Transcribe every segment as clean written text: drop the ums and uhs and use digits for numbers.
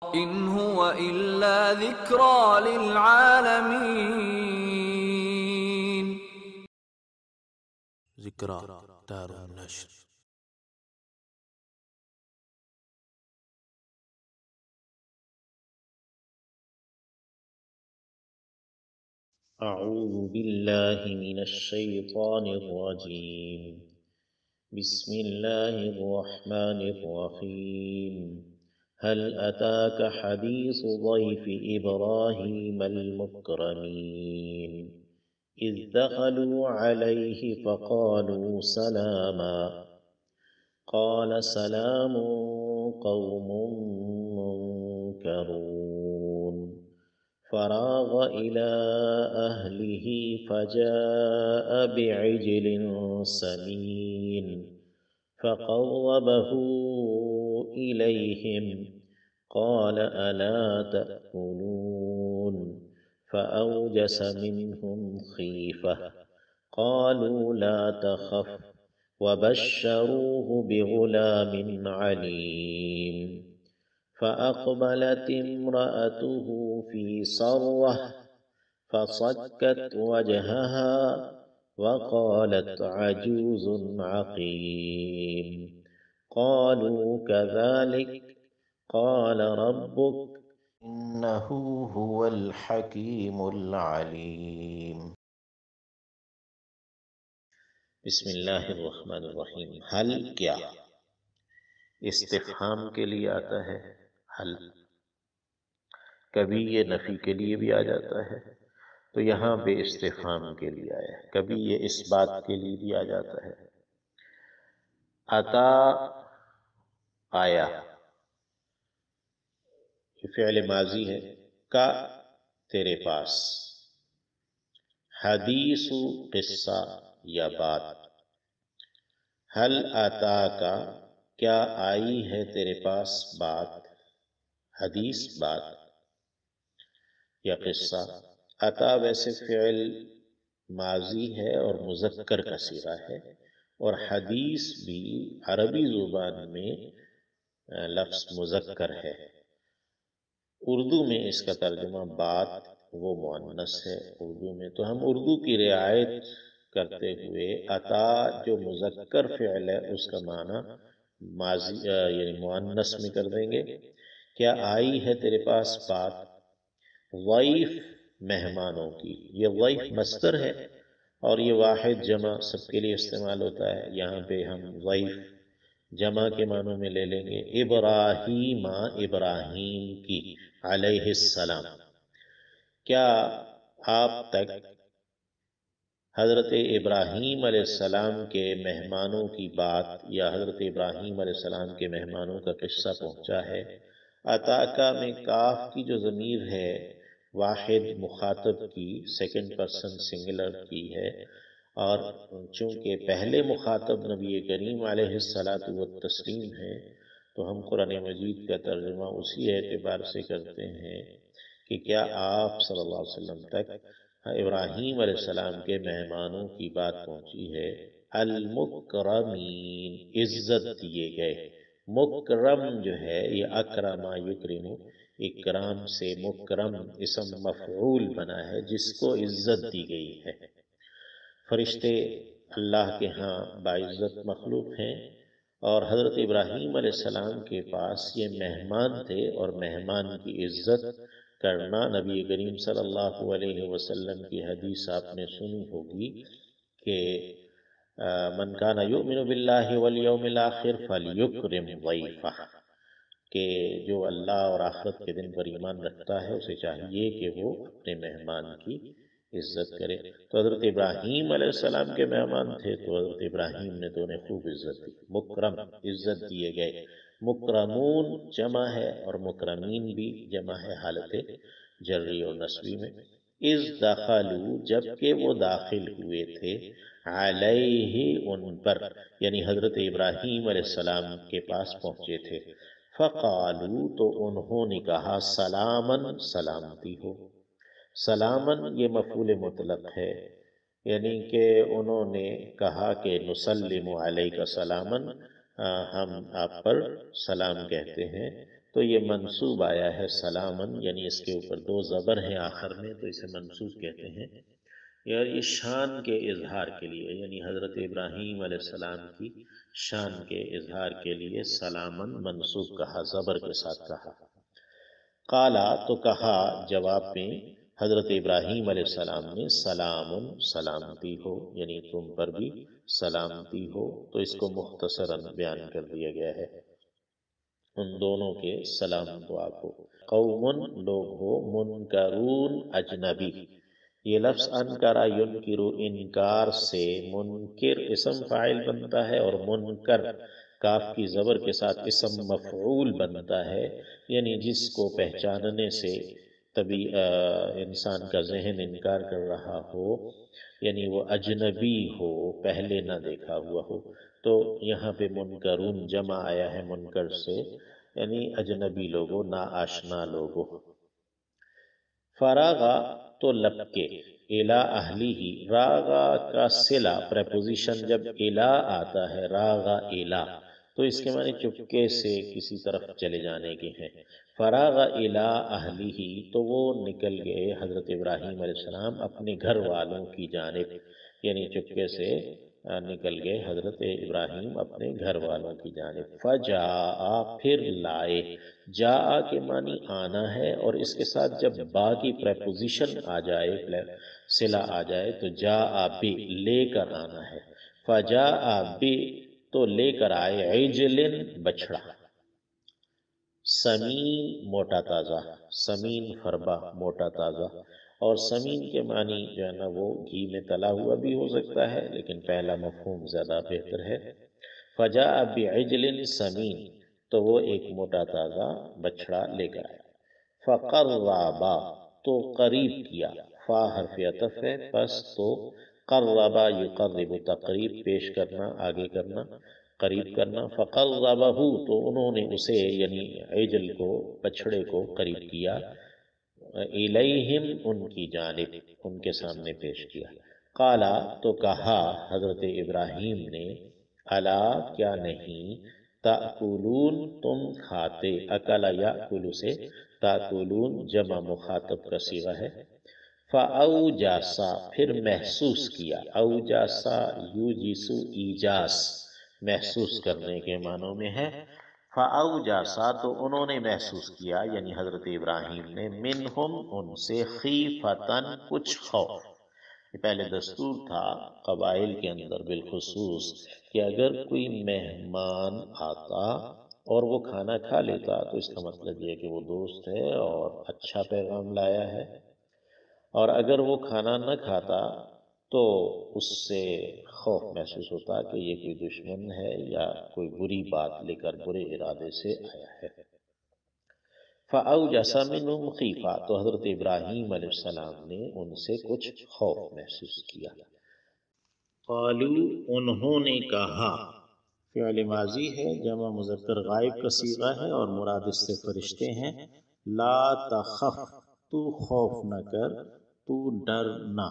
إن هو إلا ذكرى للعالمين. ذکریٰ دار النشر. أعوذ بالله من الشيطان الرجيم. بسم الله الرحمن الرحيم. هل أتاك حديث ضيف إبراهيم المكرمين إذ دخلوا عليه فقالوا سلاما قال سلام قوم منكرون فراغ إلى أهله فجاء بعجل سمين فقربه إليهم قال ألا تأكلون فأوجس منهم خيفة قالوا لا تخف وبشروه بغلام عليم فأقبلت امرأته في صرة فصكت وجهها وقالت عجوز عقيم قالوا كذلك قال ربك إنه هو الحكيم العليم. بسم اللہ الرحمن الرحیم. حل کیا استفہام کے لیے آتا ہے. حل کبھی یہ نفی کے لیے بھی آ جاتا ہے تو یہاں پہ استفہام کے لیے آیا ہے. کبھی یہ اس بات کے لیے بھی آ جاتا ہے. عطا آیا یہ فعل ماضی ہے. کا تیرے پاس. حدیث قصہ یا بات. حل آتا کا کیا آئی ہے تیرے پاس بات. حدیث بات یا قصہ. عطا ویسے فعل ماضی ہے اور مذکر کا صیغہ ہے، اور حدیث بھی عربی زبان میں لفظ مذکر ہے. اردو میں اس کا ترجمہ بات وہ مؤنث ہے اردو میں، تو ہم اردو کی رعایت کرتے ہوئے عطا جو مذکر فعل ہے اس کا معنی ماضی یعنی مؤنث میں کر دیں گے. کیا آئی ہے تیرے پاس بات. ضیف مہمانوں کی. یہ ضیف مصدر ہے اور یہ واحد جمع سب کے لیے استعمال ہوتا ہے. یہاں پہ ہم ضیف جمع کے معنوں میں لے لیں گے. ابراہیم ابراہیم کی علیہ السلام. کیا آپ تک حضرت ابراہیم علیہ السلام کے مہمانوں کی بات یا حضرت ابراہیم علیہ السلام کے مہمانوں کا قصہ پہنچا ہے. عطاکا میں کاف کی جو ضمیر ہے واحد مخاطب کی سیکنڈ پرسن سنگولر کی ہے، اور چونکہ پہلے مخاطب نبی کریم علیہ السلام ہے تو ہم قرآن مجید کا ترجمہ اسی اعتبار سے کرتے ہیں کہ کیا آپ صلی اللہ علیہ وسلم تک ابراہیم علیہ السلام کے مہمانوں کی بات پہنچی ہے. المکرمین عزت دیے گئے. مکرم جو ہے یہ اکرم یکرم، اکرام سے مکرم اسم مفعول بنا ہے جس کو عزت دی گئی ہے. فرشتے اللہ کے ہاں باعزت مخلوق ہیں، اور حضرت ابراہیم علیہ السلام کے پاس یہ مہمان تھے، اور مہمان کی عزت کرنا نبی کریم صلی اللہ علیہ وسلم کی حدیث آپ نے سنی ہوگی کہ من کان یؤمن باللہ والیوم الآخر فلیکرم ضیفہ، کہ جو اللہ اور آخرت کے دن پر ایمان رکھتا ہے اسے چاہیے کہ وہ اپنے مہمان کی عزت کرے. تو حضرت ابراہیم علیہ السلام کے مہمان تھے تو حضرت ابراہیم نے تو انہیں خوب عزت دی. مکرم عزت دیے گئے. مکرمون جمع ہے اور مکرمین بھی جمع ہے حالت جری اور نسبی میں. اذ دخلوا جبکہ وہ داخل ہوئے تھے، علیہ ان پر یعنی حضرت ابراہیم علیہ السلام کے پاس پہنچے تھے. فقالوا تو انہوں نے کہا سلامن سلامتی ہو. سلامن یہ مفعول مطلق ہے، یعنی کہ انہوں نے کہا کہ نسلم علیک سلامن، ہم آپ پر سلام کہتے ہیں. تو یہ منصوب آیا ہے سلامن، یعنی اس کے اوپر دو زبر ہیں آخر میں، تو اسے منصوب کہتے ہیں۔ اور یہ شان کے اظہار کے لیے، یعنی حضرت ابراہیم علیہ السلام کی شان کے اظہار کے لیے سلامن منصوب کہا، زبر کے ساتھ کہا۔ قالا تو کہا جواب میں حضرت ابراہیم علیہ السلام نے، سلام سلامتی ہو، یعنی تم پر بھی سلامتی ہو۔ تو اس کو مختصراً بیان کر دیا گیا ہے، ان دونوں کے سلام دعا کو۔ قوم لوگ ہو، منکرون اجنبی، یہ لفظ انکرا ینکرو انکار سے، منکر اسم فاعل بنتا ہے اور منکر کاف کی زبر کے ساتھ اسم مفعول بنتا ہے، یعنی جس کو پہچاننے سے تبھی انسان کا ذہن انکار کر رہا ہو، یعنی وہ اجنبی ہو، پہلے نہ دیکھا ہوا ہو۔ تو یہاں پہ منکرون جمع آیا ہے منکر سے، یعنی اجنبی لوگوں، نا آشنا لوگوں۔ فراغا تو لپکے، الا اہلی ہی، راغا کا صلہ پریپوزیشن جب الا آتا ہے، راغا الا، تو اس کے معنی چپکے سے کسی طرف چلے جانے کے ہیں۔ فراغ الی اہلہ، تو وہ نکل گئے حضرت ابراہیم علیہ السلام اپنے گھر والوں کی جانب، یعنی چپکے سے نکل گئے حضرت ابراہیم اپنے گھر والوں کی جانب۔ فجاء، پھر لائے، جاء کے معنی آنا ہے، اور اس کے ساتھ جب با کی پریپوزیشن آ جائے، صلہ آ جائے، تو جاء بی، لے کر آنا ہے۔ فجاء بی، تو لے کر آئے، عجل، بچڑا، سمین موٹا تازہ، سمین فربا موٹا تازہ، اور سمین کے معنی جو ہے نا وہ گھی میں تلا ہوا بھی ہو سکتا ہے، لیکن پہلا مفہوم زیادہ بہتر ہے۔ فجاء بعجل سمین، تو وہ ایک موٹا تازہ بچڑا لے کر آئے۔ فقربا، تو قریب کیا، فا حرف عطف ہے، پس تو قربا یقرب، تقریب پیش کرنا، آگے کرنا، قریب کرنا۔ فقربہ، تو انہوں نے اسے یعنی عجل کو، بچڑے کو قریب کیا، الیہم، ان کی جانب، ان کے سامنے پیش کیا۔ قالا، تو کہا حضرت ابراہیم نے، الا، کیا نہیں، تأکلون، تم کھاتے، اکلا یأکل سے، تأکلون جمع مخاطب کا صیغہ ہے۔ فاوجاسا، پھر محسوس کیا، اوجاسا یوجسو ایجاس، محسوس کرنے کے معنوں میں ہے۔ فاوجاسا، تو انہوں نے محسوس کیا، یعنی حضرت ابراہیم نے، منہم، ان سے، خیفتن، کچھ خوف۔ یہ پہلے دستور تھا قبائل کے اندر بالخصوص کہ اگر کوئی مہمان آتا اور وہ کھانا کھا لیتا، تو اس کا مطلب یہ کہ وہ دوست ہے اور اچھا پیغام لایا ہے، اور اگر وہ کھانا نہ کھاتا تو اس سے خوف محسوس ہوتا کہ یہ کوئی دشمن ہے یا کوئی بری بات لے کر برے ارادے سے آیا ہے۔ فَأَوْجَسَ مِنْهُمْ خِیفَةً، تو حضرت ابراہیم علیہ السلام نے ان سے کچھ خوف محسوس کیا۔ قالوا، انہوں نے کہا، فعل ماضی ہے، جمع مذکر غائب کا صیغہ ہے، اور مراد اس سے فرشتے ہیں۔ لا تخف، تو خوف نہ کر، تو ڈر نہ،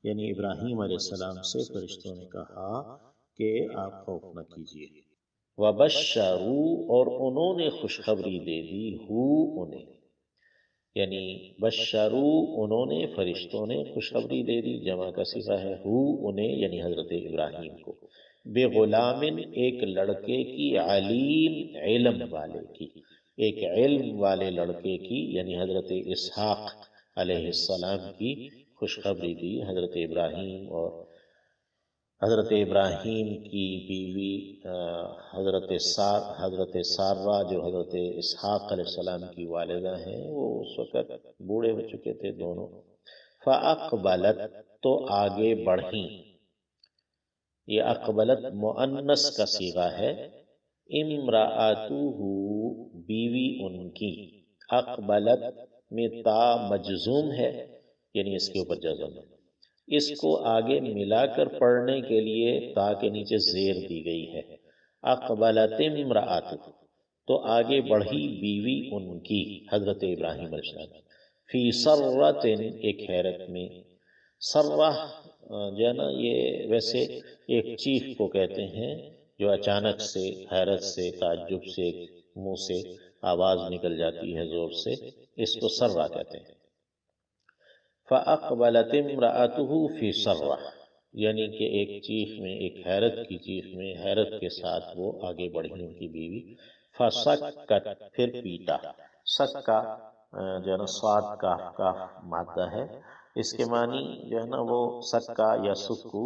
یعنی ابراہیم علیہ السلام سے فرشتوں نے کہا کہ آپ خوف نہ کیجیے۔ وَبَشَّرُوا، اور انہوں نے خوشخبری دے دی، ہو انہیں، یعنی بشروا، انہوں نے، فرشتوں نے خوشخبری دے دی، جمع کا صیغہ ہے، ہو انہیں، یعنی حضرت ابراہیم کو، بغلام، ایک لڑکے کی، علیم، علم والے کی، ایک علم والے لڑکے کی، یعنی حضرت اسحاق علیہ السلام کی خوشخبری دی حضرت ابراہیم، اور حضرت ابراہیم کی بیوی حضرت سارہ جو حضرت اسحاق علیہ السلام کی والدہ ہیں، وہ اس وقت بوڑھے ہو چکے تھے دونوں۔ فَأَقْبَلَتْ، تو آگے بڑھیں، یہ اقبلت مؤنث کا صیغہ ہے، امرأتہ، بیوی ان کی، اقبلت میں تا مجزوم ہے، یعنی اس کے اوپر جزم ہے، اس کو آگے ملا کر پڑھنے کے لیے تا کے نیچے زیر دی گئی ہے۔ اقبلت امرأتہ، تو آگے بڑھی بیوی ان کی، حضرت ابراہیم علیہ السلام، فی سرۃ، ایک حیرت میں۔ سرہ جو ہے نا، یہ ویسے ایک چیخ کو کہتے ہیں جو اچانک سے، حیرت سے، تعجب سے، منہ سے آواز نکل جاتی ہے زور سے، اس کو سرہ کہتے ہیں۔ فَأَقْبَلَتِ امْرَأَتُهُ فِي سَرَّةٍ، یعنی کہ ایک چیخ میں، ایک حیرت کی چیخ میں، حیرت کے ساتھ وہ آگے بڑھی ان کی بیوی۔ فَسَكَّتْ، پھر پیٹا۔ سکا جو ہے نا صاد کاف مادہ ہے، اس کے معنی جو ہے نا وہ سکا یا سکو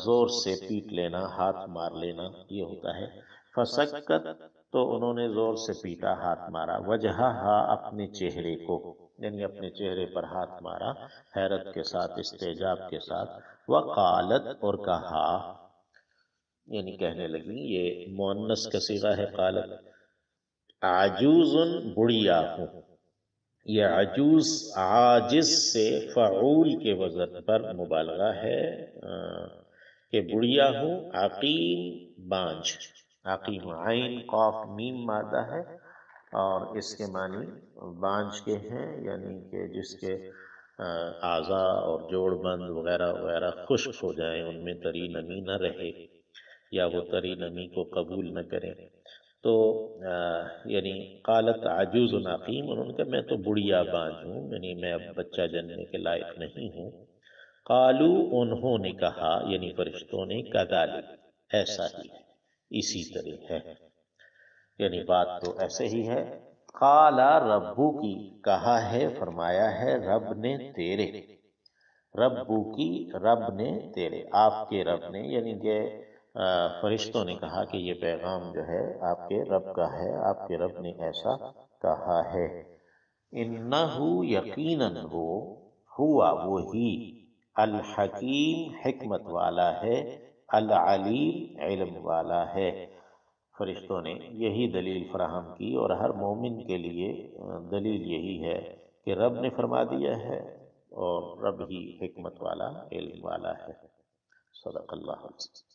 زور سے پیٹ لینا، ہاتھ مار لینا، یہ ہوتا ہے۔ فَسَكَّتْ، تو انہوں نے زور سے پیٹا، ہاتھ مارا۔ وَجْهَهَا، اپنے چہرے کو، یعنی اپنے چہرے پر ہاتھ مارا حیرت کے ساتھ، استعجاب کے ساتھ۔ وَقَالَتْ، اور کہا، یعنی کہنے لگی، یہ مؤنث کا صیغہ ہے قالت۔ عجوز، بڑھیا ہوں۔ یہ عجوز عاجز سے فعول کے وزن پر مبالغہ ہے کہ بڑھیا ہوں۔ عقیم، بانجھ۔ عقیم عین قاف میم مادہ ہے اور اس کے معنی بانجھ کے ہیں، یعنی کہ جس کے اعضاء اور جوڑ بند وغیرہ وغیرہ خشک ہو جائیں، ان میں تری نمی نہ رہے یا وہ تری نمی کو قبول نہ کریں، تو یعنی قالت عجوز عقیم، انہوں نے کہا میں تو بڑھیا بانجھ ہوں، یعنی میں اب بچہ جننے کے لائق نہیں ہوں۔ قالو، انہوں نے کہا، یعنی فرشتوں نے، کذالک، ایسا ہی ہے، اسی طرح ہے، یعنی بات تو ایسے ہی ہے۔ قال ربو کی، کہا ہے، فرمایا ہے رب نے تیرے، ربو کی، رب نے تیرے، آپ کے رب نے، یعنی کہ فرشتوں نے کہا کہ یہ پیغام جو ہے آپ کے رب کا ہے، آپ کے رب نے ایسا کہا ہے۔ انہو، یقیناً وہ، ہوا وہی، الحکیم، حکمت والا ہے، العلیم، علم والا ہے۔ فرشتوں نے یہی دلیل فراہم کی، اور ہر مومن کے لیے دلیل یہی ہے کہ رب نے فرما دیا ہے اور رب ہی حکمت والا، علم والا ہے۔ صدق اللہ العظیم۔